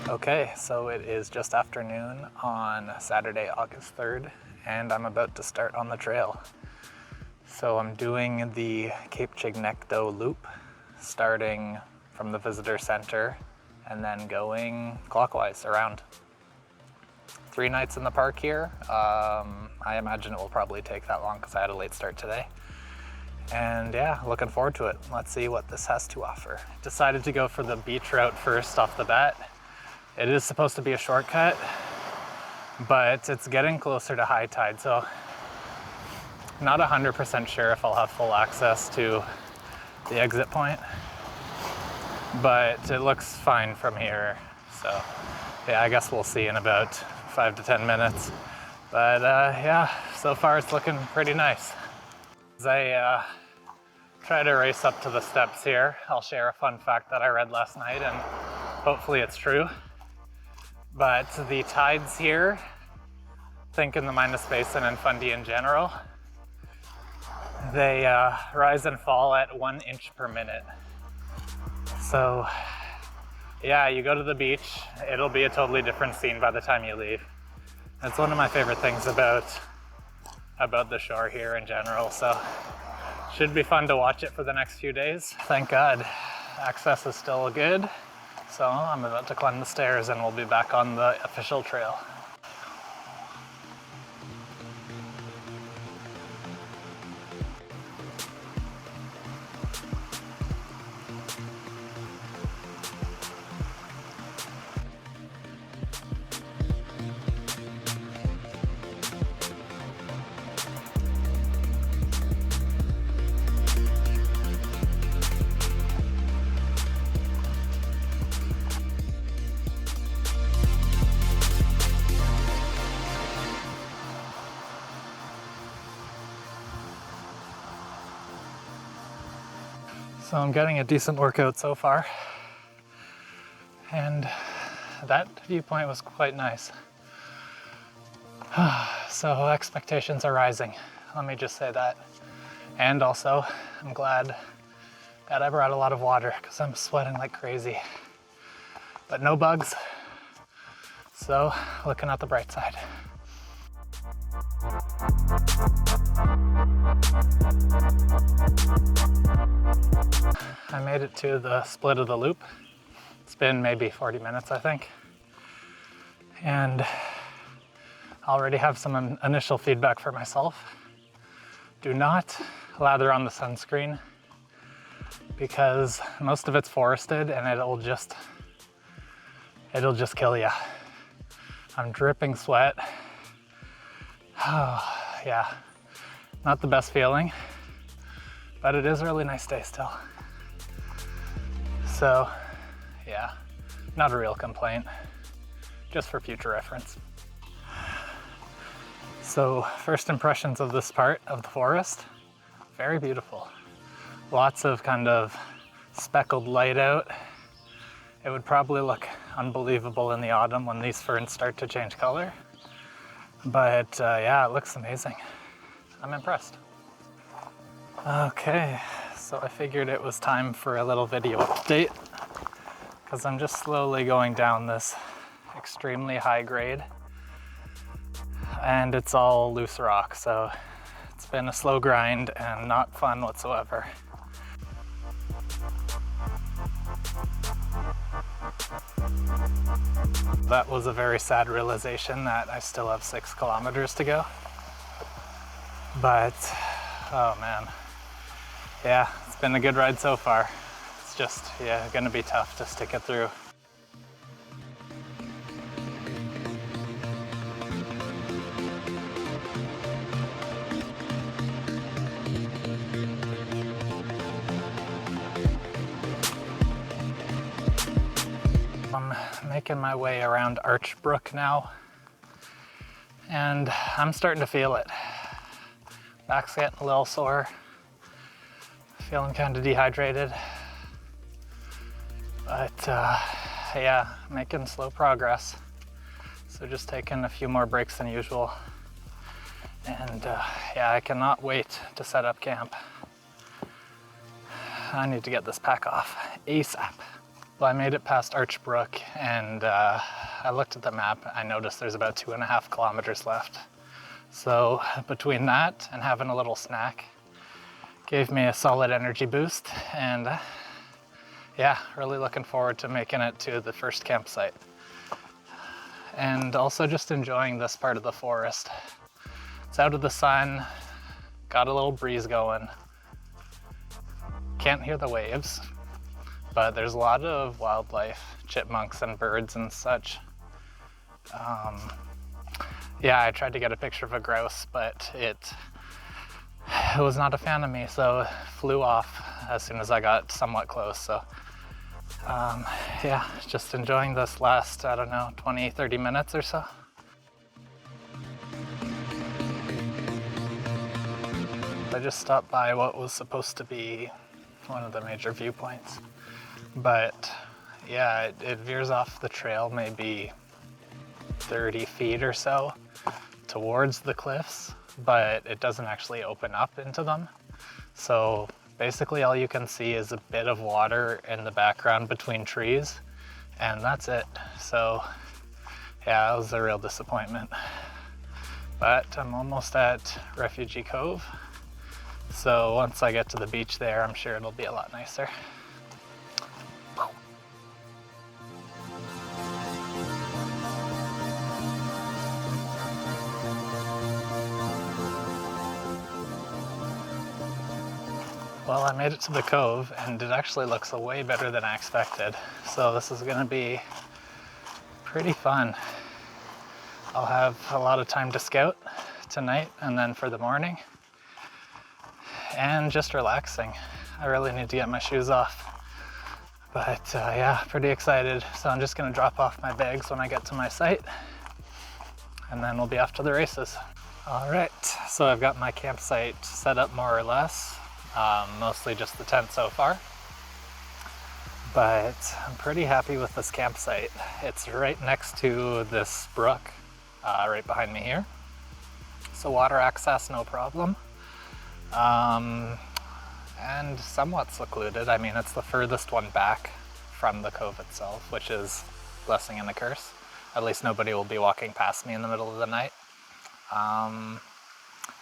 Okay, so it is just afternoon on Saturday, August 3rd, and I'm about to start on the trail. So I'm doing the Cape Chignecto Loop, starting from the visitor center and then going clockwise around. 3 nights in the park here. I imagine it will probably take that long because I had a late start today. And yeah, looking forward to it. Let's see what this has to offer. Decided to go for the beach route first off the bat. It is supposed to be a shortcut, but it's getting closer to high tide, so not 100% sure if I'll have full access to the exit point, but it looks fine from here. So yeah, I guess we'll see in about 5 to 10 minutes. But yeah, so far it's looking pretty nice. As I try to race up to the steps here, I'll share a fun fact that I read last night, and hopefully it's true. But the tides here, think in the Minas Basin and Fundy in general, they rise and fall at 1 inch per minute. So yeah, you go to the beach, it'll be a totally different scene by the time you leave. That's one of my favorite things about the shore here in general, so should be fun to watch it for the next few days. Thank God, access is still good. So I'm about to climb the stairs and we'll be back on the official trail. So I'm getting a decent workout so far, and that viewpoint was quite nice. So expectations are rising, let me just say that. And also, I'm glad that I brought a lot of water because I'm sweating like crazy. But no bugs, so looking at the bright side. I made it to the split of the loop. It's been maybe 40 minutes, I think. And I already have some initial feedback for myself. Do not lather on the sunscreen because most of it's forested and it'll just kill you. I'm dripping sweat. Oh, yeah, not the best feeling, but it is a really nice day still. So yeah, not a real complaint, just for future reference. So first impressions of this part of the forest, very beautiful. Lots of kind of speckled light out. It would probably look unbelievable in the autumn when these ferns start to change color. But yeah, it looks amazing. I'm impressed. Okay, so I figured it was time for a little video update because I'm just slowly going down this extremely high grade and it's all loose rock, so it's been a slow grind and not fun whatsoever. That was a very sad realization that I still have 6 kilometers to go. But, oh man. Yeah, it's been a good ride so far. It's just, yeah, gonna be tough to stick it through. I'm making my way around Archbrook now, and I'm starting to feel it. Back's getting a little sore, feeling kind of dehydrated, but yeah, making slow progress. So just taking a few more breaks than usual, and yeah, I cannot wait to set up camp. I need to get this pack off ASAP. Well, I made it past Arch Brook, and I looked at the map. I noticed there's about 2.5 kilometers left. So between that and having a little snack, gave me a solid energy boost, and yeah, really looking forward to making it to the first campsite. And also just enjoying this part of the forest. It's out of the sun, got a little breeze going. Can't hear the waves, but there's a lot of wildlife, chipmunks and birds and such. Yeah, I tried to get a picture of a grouse, but it was not a fan of me, so it flew off as soon as I got somewhat close. So yeah, just enjoying this last, I don't know, 20, 30 minutes or so. I just stopped by what was supposed to be one of the major viewpoints. But yeah, it veers off the trail maybe 30 feet or so towards the cliffs, but it doesn't actually open up into them. So basically all you can see is a bit of water in the background between trees, and that's it. So yeah, it was a real disappointment. But I'm almost at Refugee Cove. So once I get to the beach there, I'm sure it'll be a lot nicer. Well, I made it to the cove, and it actually looks way better than I expected. So this is gonna be pretty fun. I'll have a lot of time to scout tonight and then for the morning. And just relaxing. I really need to get my shoes off. But yeah, pretty excited. So I'm just gonna drop off my bags when I get to my site, and then we'll be off to the races. All right, so I've got my campsite set up more or less. Mostly just the tent so far. But I'm pretty happy with this campsite. It's right next to this brook, right behind me here. So water access, no problem. And somewhat secluded. I mean, it's the furthest one back from the cove itself, which is a blessing and a curse. At least nobody will be walking past me in the middle of the night.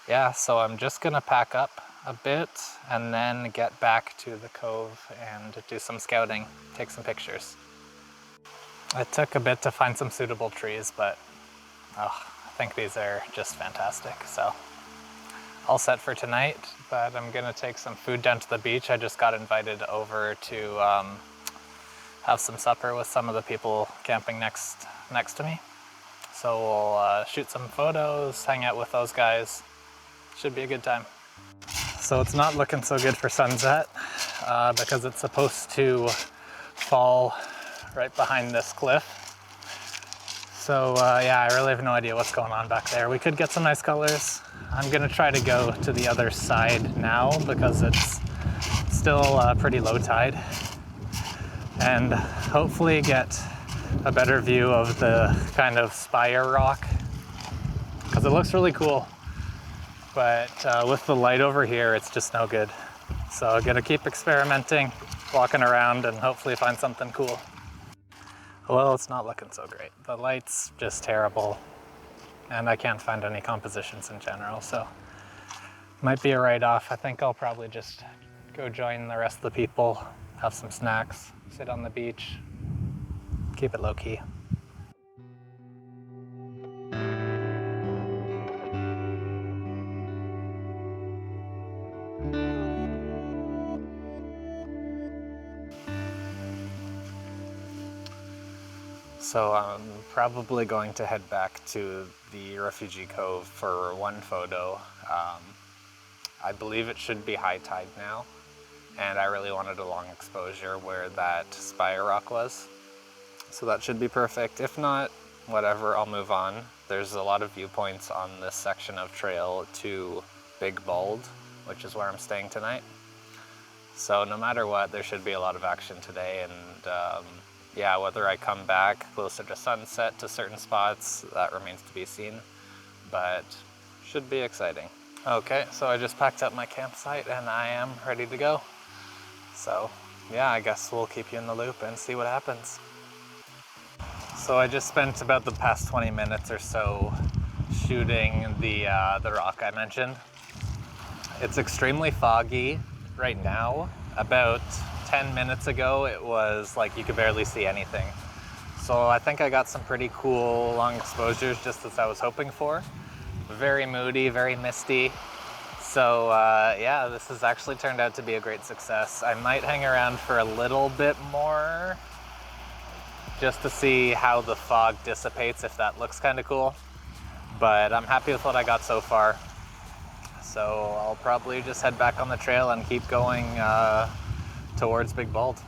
Yeah, so I'm just gonna pack up a bit and then get back to the cove and do some scouting, take some pictures. It took a bit to find some suitable trees, but I think these are just fantastic. So all set for tonight, but I'm gonna take some food down to the beach. I just got invited over to have some supper with some of the people camping next to me. So we'll shoot some photos, hang out with those guys. Should be a good time. So it's not looking so good for sunset because it's supposed to fall right behind this cliff. So yeah, I really have no idea what's going on back there. We could get some nice colors. I'm gonna try to go to the other side now because it's still pretty low tide, and hopefully get a better view of the kind of spire rock, because it looks really cool. But with the light over here, it's just no good. So I'm gonna keep experimenting, walking around, and hopefully find something cool. Well, it's not looking so great. The light's just terrible, and I can't find any compositions in general, so might be a write-off. I think I'll probably just go join the rest of the people, have some snacks, sit on the beach, keep it low-key. So I'm probably going to head back to the Refugee Cove for one photo. I believe it should be high tide now, and I really wanted a long exposure where that spire rock was. So that should be perfect. If not, whatever, I'll move on. There's a lot of viewpoints on this section of trail to Big Bald, which is where I'm staying tonight. So no matter what, there should be a lot of action today, and yeah, whether I come back closer to sunset to certain spots, that remains to be seen, but should be exciting. Okay, so I just packed up my campsite and I am ready to go. So yeah, I guess we'll keep you in the loop and see what happens. So I just spent about the past 20 minutes or so shooting the rock I mentioned. It's extremely foggy right now. About 10 minutes ago, it was like you could barely see anything. So I think I got some pretty cool long exposures, just as I was hoping for. Very moody, very misty. So yeah, this has actually turned out to be a great success. I might hang around for a little bit more just to see how the fog dissipates, if that looks kind of cool. But I'm happy with what I got so far. So I'll probably just head back on the trail and keep going towards Big Bald.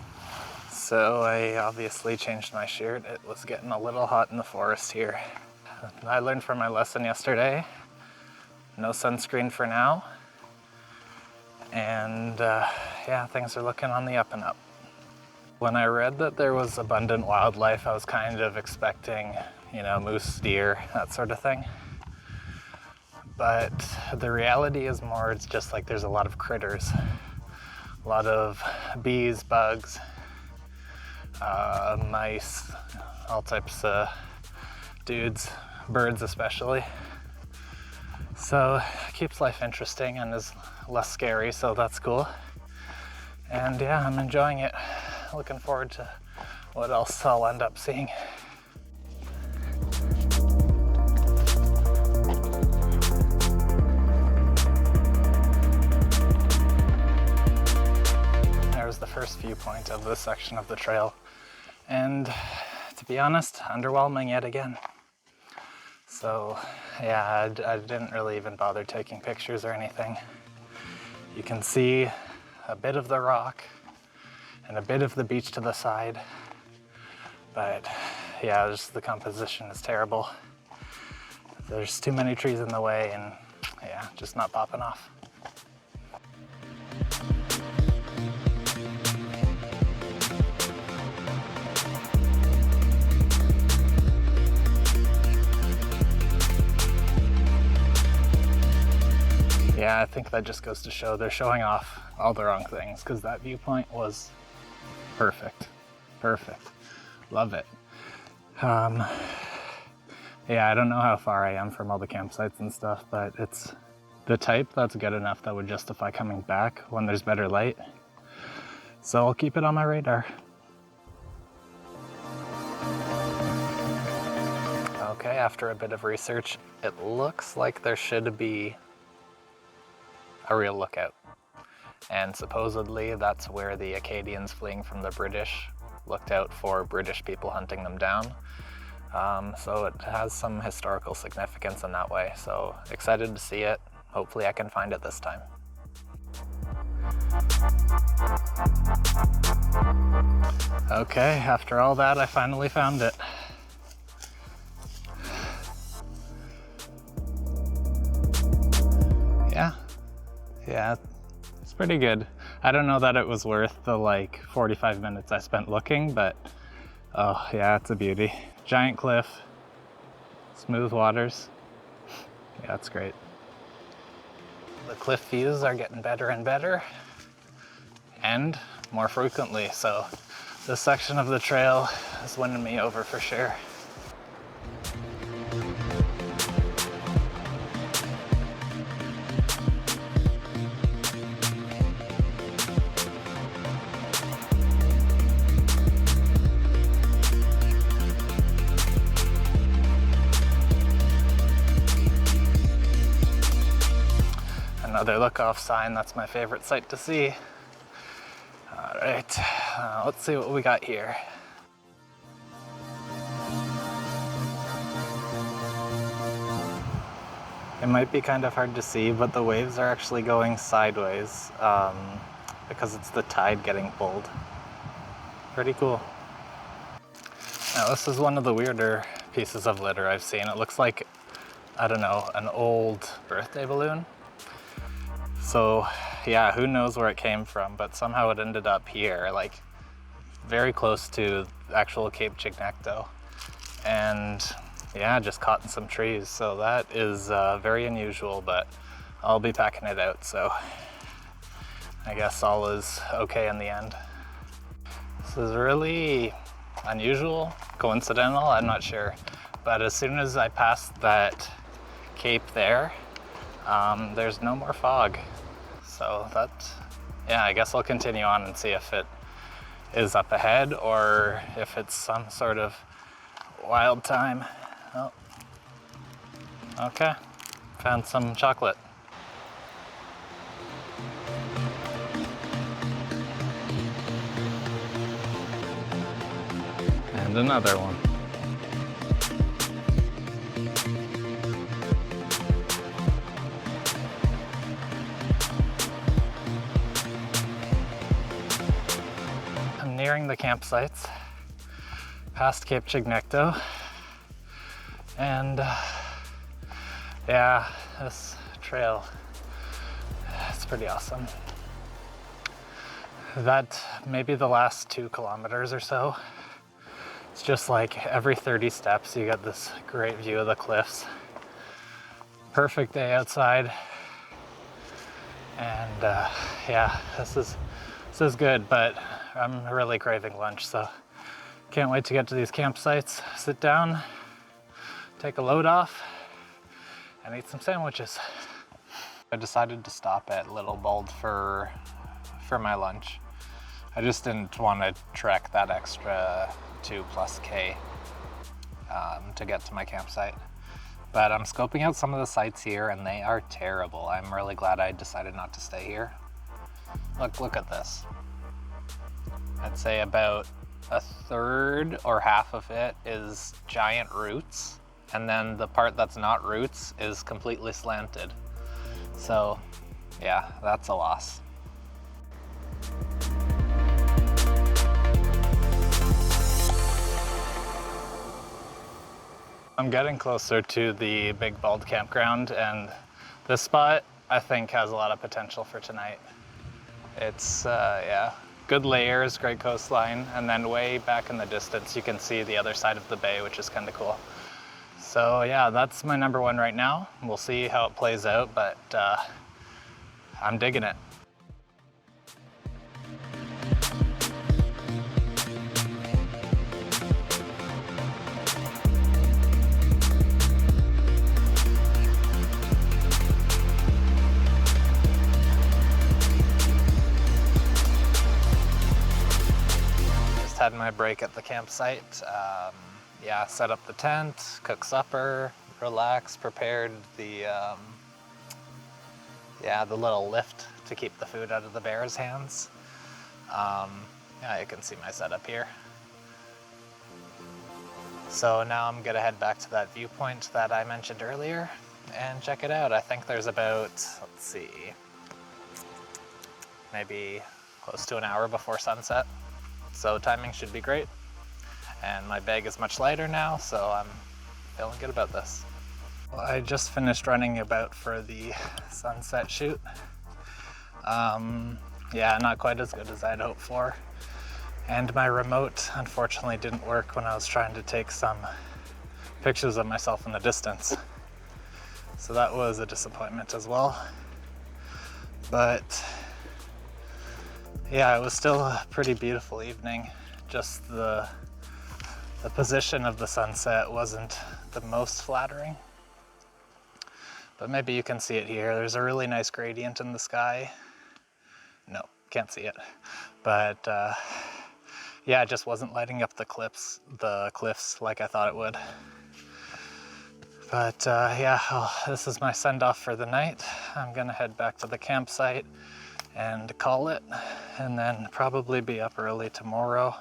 So I obviously changed my shirt. It was getting a little hot in the forest here. I learned from my lesson yesterday, no sunscreen for now. And yeah, things are looking on the up and up. When I read that there was abundant wildlife, I was kind of expecting, you know, moose, deer, that sort of thing. But the reality is more, it's just like there's a lot of critters. A lot of bees, bugs, mice, all types of dudes, birds especially. So it keeps life interesting and is less scary, so that's cool. And yeah, I'm enjoying it. Looking forward to what else I'll end up seeing. There's the first viewpoint of this section of the trail. And to be honest, underwhelming yet again. So yeah, I didn't really even bother taking pictures or anything. You can see a bit of the rock and a bit of the beach to the side. But yeah, just the composition is terrible. There's too many trees in the way and yeah, just not popping off. Yeah, I think that just goes to show they're showing off all the wrong things, because that viewpoint was perfect. Perfect. Love it. Yeah, I don't know how far I am from all the campsites and stuff, but it's the type that's good enough that would justify coming back when there's better light. So I'll keep it on my radar. Okay, after a bit of research, it looks like there should be a real lookout. And supposedly that's where the Acadians fleeing from the British looked out for British people hunting them down. So it has some historical significance in that way. So excited to see it. Hopefully I can find it this time. Okay, after all that, I finally found it. Yeah, it's pretty good. I don't know that it was worth the like 45 minutes I spent looking, but oh yeah, it's a beauty. Giant cliff, smooth waters. Yeah, it's great. The cliff views are getting better and better, and more frequently, so this section of the trail is winning me over for sure. Another look-off sign, that's my favorite sight to see. All right, let's see what we got here. It might be kind of hard to see, but the waves are actually going sideways because it's the tide getting pulled. Pretty cool. Now this is one of the weirder pieces of litter I've seen. It looks like, I don't know, an old birthday balloon. So yeah, who knows where it came from, but somehow it ended up here, like very close to actual Cape Chignecto. And yeah, just caught in some trees. So that is very unusual, but I'll be packing it out. So I guess all is okay in the end. This is really unusual, coincidental, I'm not sure. But as soon as I passed that cape there, there's no more fog. So that, yeah, I guess I'll continue on and see if it is up ahead or if it's some sort of wild time. Oh, okay, found some chocolate. And another one. I'm nearing the campsites, past Cape Chignecto, and yeah, this trail, it's pretty awesome. That maybe the last 2 kilometers or so, it's just like every 30 steps you get this great view of the cliffs. Perfect day outside, and yeah, this is good, but I'm really craving lunch, so can't wait to get to these campsites, sit down, take a load off, and eat some sandwiches. I decided to stop at Little Bold for my lunch. I just didn't want to trek that extra 2+ K to get to my campsite. But I'm scoping out some of the sites here and they are terrible. I'm really glad I decided not to stay here. Look at this. I'd say about 1/3 or half of it is giant roots, and then the part that's not roots is completely slanted. So yeah, that's a loss. I'm getting closer to the Big Bald campground, and this spot I think has a lot of potential for tonight. It's yeah, good layers, great coastline, and then way back in the distance you can see the other side of the bay, which is kind of cool. So yeah, that's my number 1 right now. We'll see how it plays out, but I'm digging it. Had my break at the campsite. Yeah, set up the tent, cook supper, relax, prepared the yeah, the little lift to keep the food out of the bear's hands. Yeah, you can see my setup here. So now I'm gonna head back to that viewpoint that I mentioned earlier and check it out. I think there's about, let's see, maybe close to an hour before sunset. So timing should be great. And my bag is much lighter now, so I'm feeling good about this. Well, I just finished running about for the sunset shoot. Yeah, not quite as good as I'd hoped for. And my remote unfortunately didn't work when I was trying to take some pictures of myself in the distance. So that was a disappointment as well. But yeah, it was still a pretty beautiful evening. Just the position of the sunset wasn't the most flattering. But maybe you can see it here. There's a really nice gradient in the sky. No, can't see it. But yeah, it just wasn't lighting up the cliffs like I thought it would. But yeah, this is my send-off for the night. I'm gonna head back to the campsite and call it, and then probably be up early tomorrow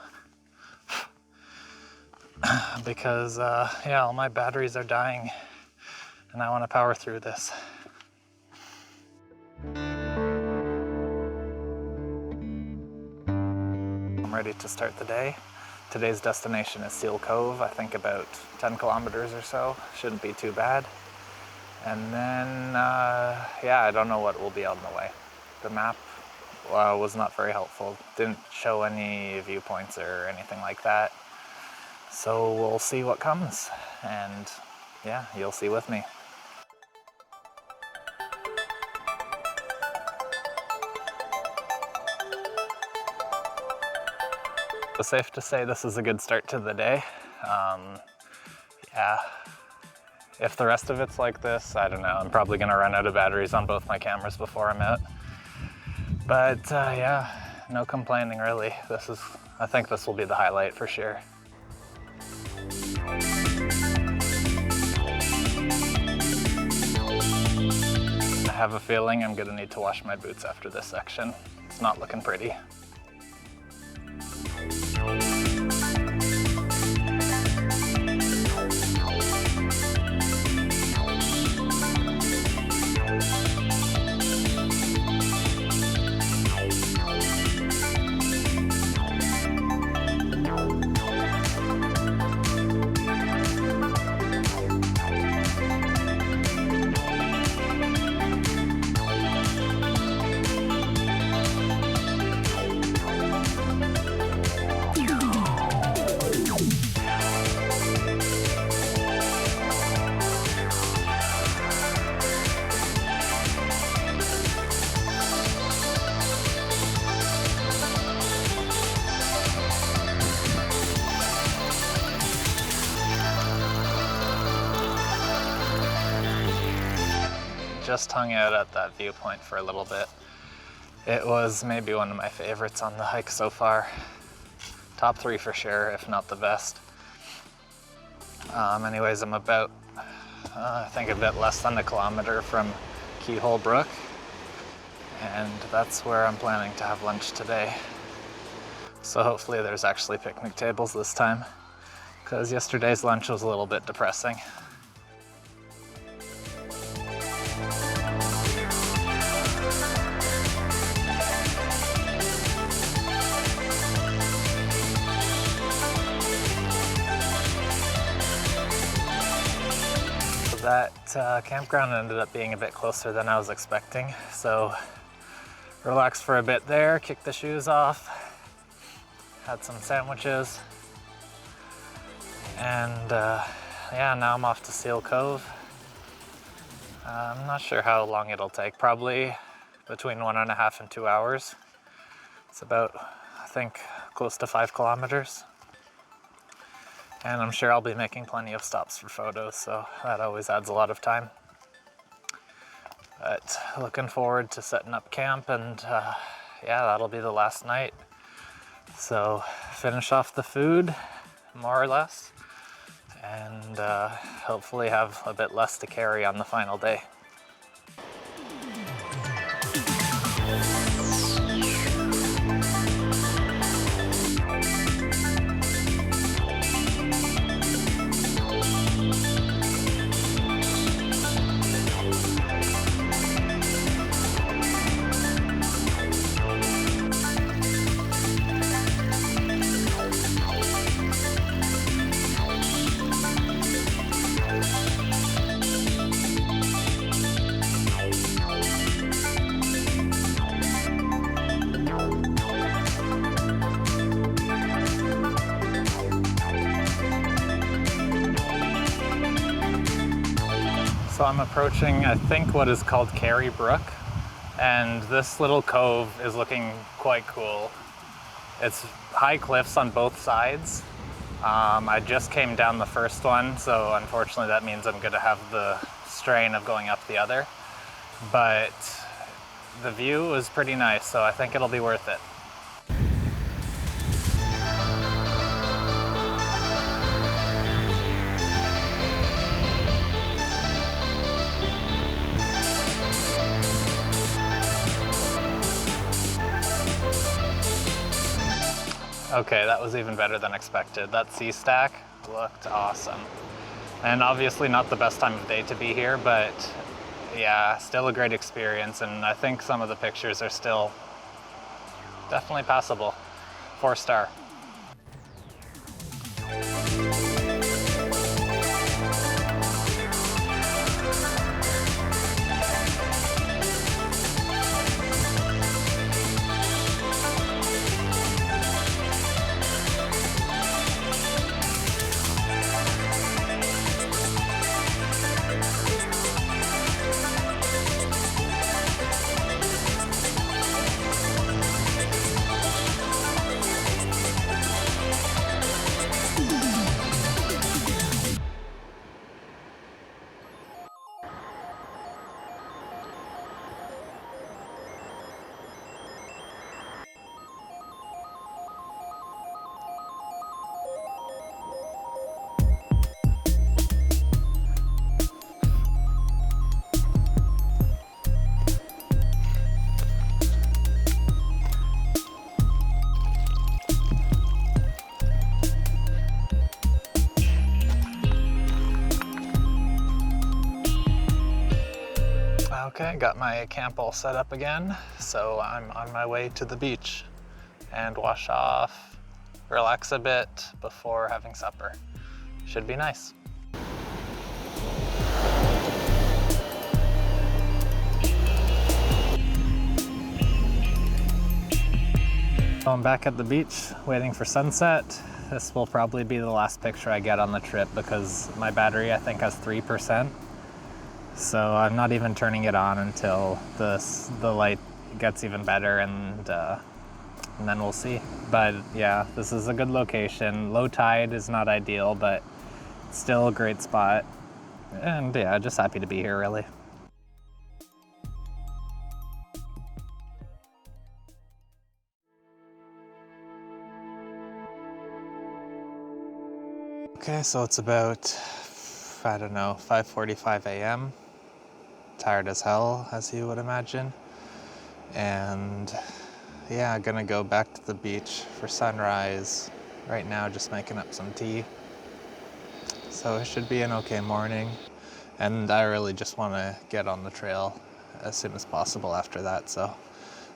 because yeah, all my batteries are dying and I want to power through this. I'm ready to start the day. Today's destination is Seal Cove, I think about 10 kilometers or so. Shouldn't be too bad. And then yeah, I don't know what will be on the way. The map was not very helpful. Didn't show any viewpoints or anything like that. So we'll see what comes. And yeah, you'll see with me. So safe to say this is a good start to the day. Yeah, if the rest of it's like this, I don't know. I'm probably gonna run out of batteries on both my cameras before I'm out. But yeah, no complaining really. I think this will be the highlight for sure. I have a feeling I'm gonna need to wash my boots after this section. It's not looking pretty. Just hung out at that viewpoint for a little bit. It was maybe one of my favorites on the hike so far. Top 3 for sure, if not the best. Anyways, I'm about, I think a bit less than a kilometer from Keyhole Brook, and that's where I'm planning to have lunch today. So hopefully there's actually picnic tables this time, because yesterday's lunch was a little bit depressing. That campground ended up being a bit closer than I was expecting, so relaxed for a bit there, kicked the shoes off, had some sandwiches, and yeah, now I'm off to Seal Cove. I'm not sure how long it'll take, probably between 1.5 and 2 hours. It's about, I think, close to 5 kilometers. And I'm sure I'll be making plenty of stops for photos, so that always adds a lot of time. But looking forward to setting up camp, and yeah, that'll be the last night. So finish off the food, more or less, and hopefully have a bit less to carry on the final day. So I'm approaching, I think, what is called Carey Brook, and this little cove is looking quite cool. It's high cliffs on both sides. I just came down the first one, so unfortunately that means I'm gonna have the strain of going up the other. But the view is pretty nice, so I think it'll be worth it. Okay, that was even better than expected. That sea stack looked awesome. And obviously not the best time of day to be here, but yeah, still a great experience. And I think some of the pictures are still definitely passable. 4-star. Okay, got my camp all set up again, so I'm on my way to the beach and wash off, relax a bit before having supper. Should be nice. I'm back at the beach waiting for sunset. This will probably be the last picture I get on the trip because my battery I think has 3%. So I'm not even turning it on until the light gets even better, and then we'll see. But yeah, this is a good location. Low tide is not ideal, but still a great spot. And yeah, just happy to be here really. Okay, so it's about, I don't know, 5:45 a.m. Tired as hell, as you would imagine. And yeah, gonna go back to the beach for sunrise. Right now, just making up some tea. So it should be an okay morning. And I really just want to get on the trail as soon as possible after that. So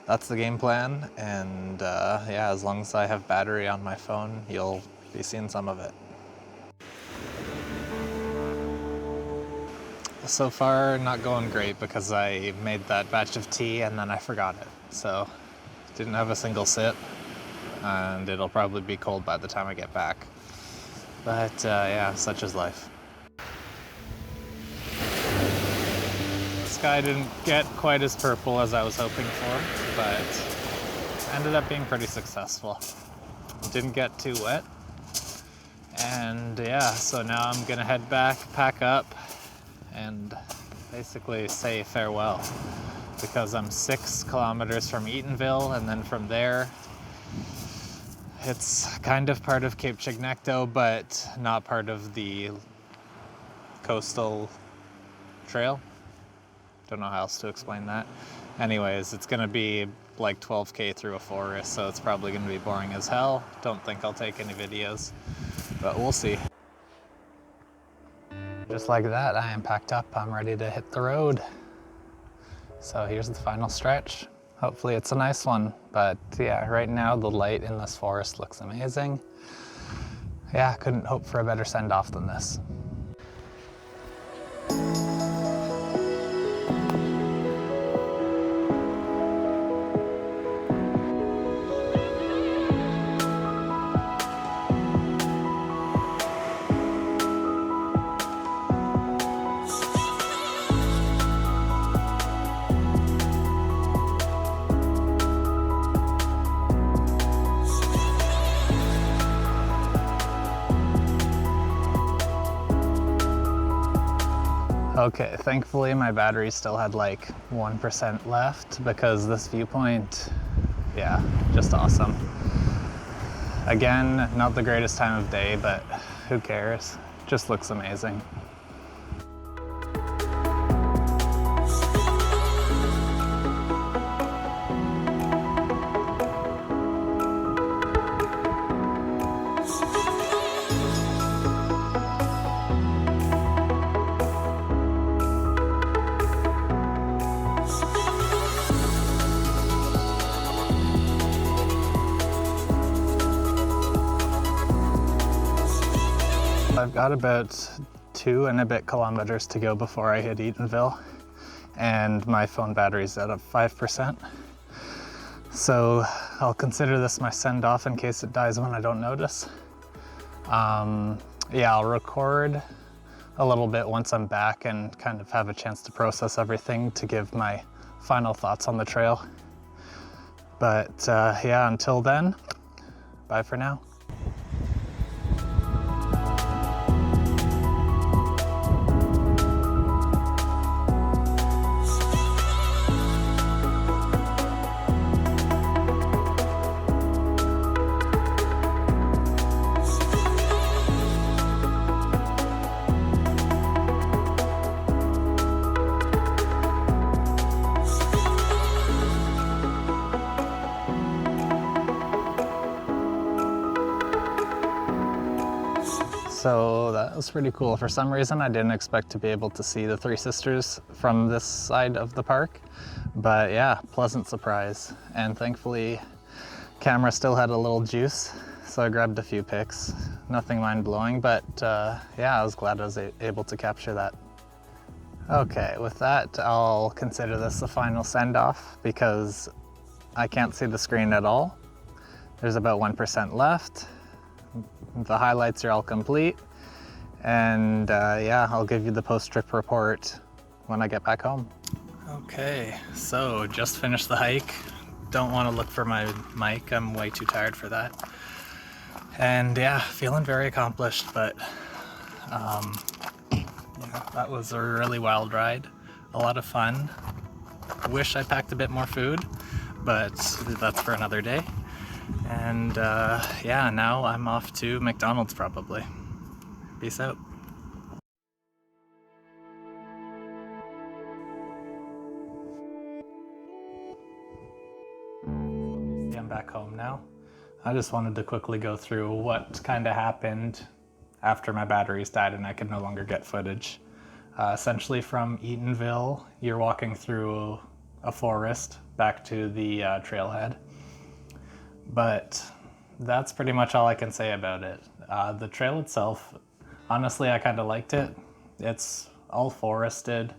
that's the game plan. And yeah, as long as I have battery on my phone, you'll be seeing some of it. So far, not going great because I made that batch of tea and then I forgot it. So didn't have a single sip, and it'll probably be cold by the time I get back. But yeah, such is life. The sky didn't get quite as purple as I was hoping for, but ended up being pretty successful. Didn't get too wet. And yeah, so now I'm gonna head back, pack up, and basically say farewell, because I'm 6 kilometers from Eatonville, and then from there it's kind of part of Cape Chignecto, but not part of the coastal trail. Don't know how else to explain that. Anyways, it's gonna be like 12K through a forest, so it's probably gonna be boring as hell. Don't think I'll take any videos, but we'll see. Just like that, I am packed up. I'm ready to hit the road. So here's the final stretch. Hopefully it's a nice one, but yeah, right now the light in this forest looks amazing. Yeah, couldn't hope for a better send-off than this. Okay, thankfully my battery still had like 1% left because this viewpoint, yeah, just awesome. Again, not the greatest time of day, but who cares? Just looks amazing. I've got about 2 and a bit kilometers to go before I hit Eatonville, and my phone battery's at 5%. So I'll consider this my send-off in case it dies when I don't notice. Yeah, I'll record a little bit once I'm back and kind of have a chance to process everything to give my final thoughts on the trail. But yeah, until then, bye for now. So that was pretty cool. For some reason, I didn't expect to be able to see the Three Sisters from this side of the park. But yeah, pleasant surprise. And thankfully, camera still had a little juice, so I grabbed a few pics. Nothing mind-blowing, but yeah, I was glad I was able to capture that. Okay, with that, I'll consider this the final send-off because I can't see the screen at all. There's about 1% left. The highlights are all complete. And yeah, I'll give you the post-trip report when I get back home. Okay, so just finished the hike. Don't want to look for my mic, I'm way too tired for that. And yeah, feeling very accomplished, but yeah, that was a really wild ride. A lot of fun. Wish I packed a bit more food, but that's for another day. And yeah, now I'm off to McDonald's probably. Peace out. I'm back home now. I just wanted to quickly go through what kind of happened after my batteries died and I could no longer get footage. Essentially from Eatonville, you're walking through a forest back to the trailhead. But that's pretty much all I can say about it. The trail itself, honestly, I kind of liked it. It's all forested.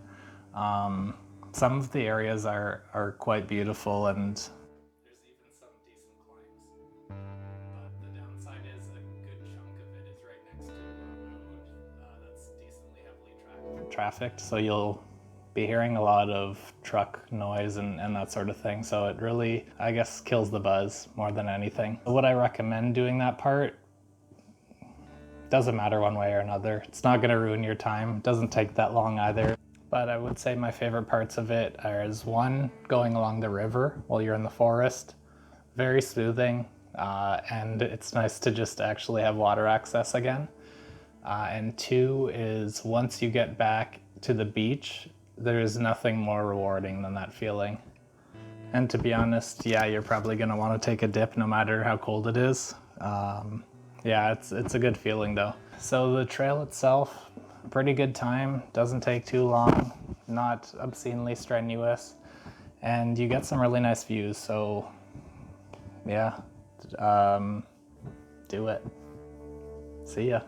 Some of the areas are quite beautiful, and there's even some decent climbs. But the downside is a good chunk of it is right next to a road that's decently heavily trafficked, so you'll be hearing a lot of truck noise and that sort of thing. So it really, I guess, kills the buzz more than anything. Would I recommend doing that part? Doesn't matter one way or another. It's not gonna ruin your time. It doesn't take that long either. But I would say my favorite parts of it is one, going along the river while you're in the forest. Very soothing, and it's nice to just actually have water access again. And two is once you get back to the beach, there's nothing more rewarding than that feeling. And to be honest, yeah, you're probably gonna wanna take a dip no matter how cold it is. Yeah, it's a good feeling though. So the trail itself, pretty good time, doesn't take too long, not obscenely strenuous, and you get some really nice views, so yeah, do it. See ya.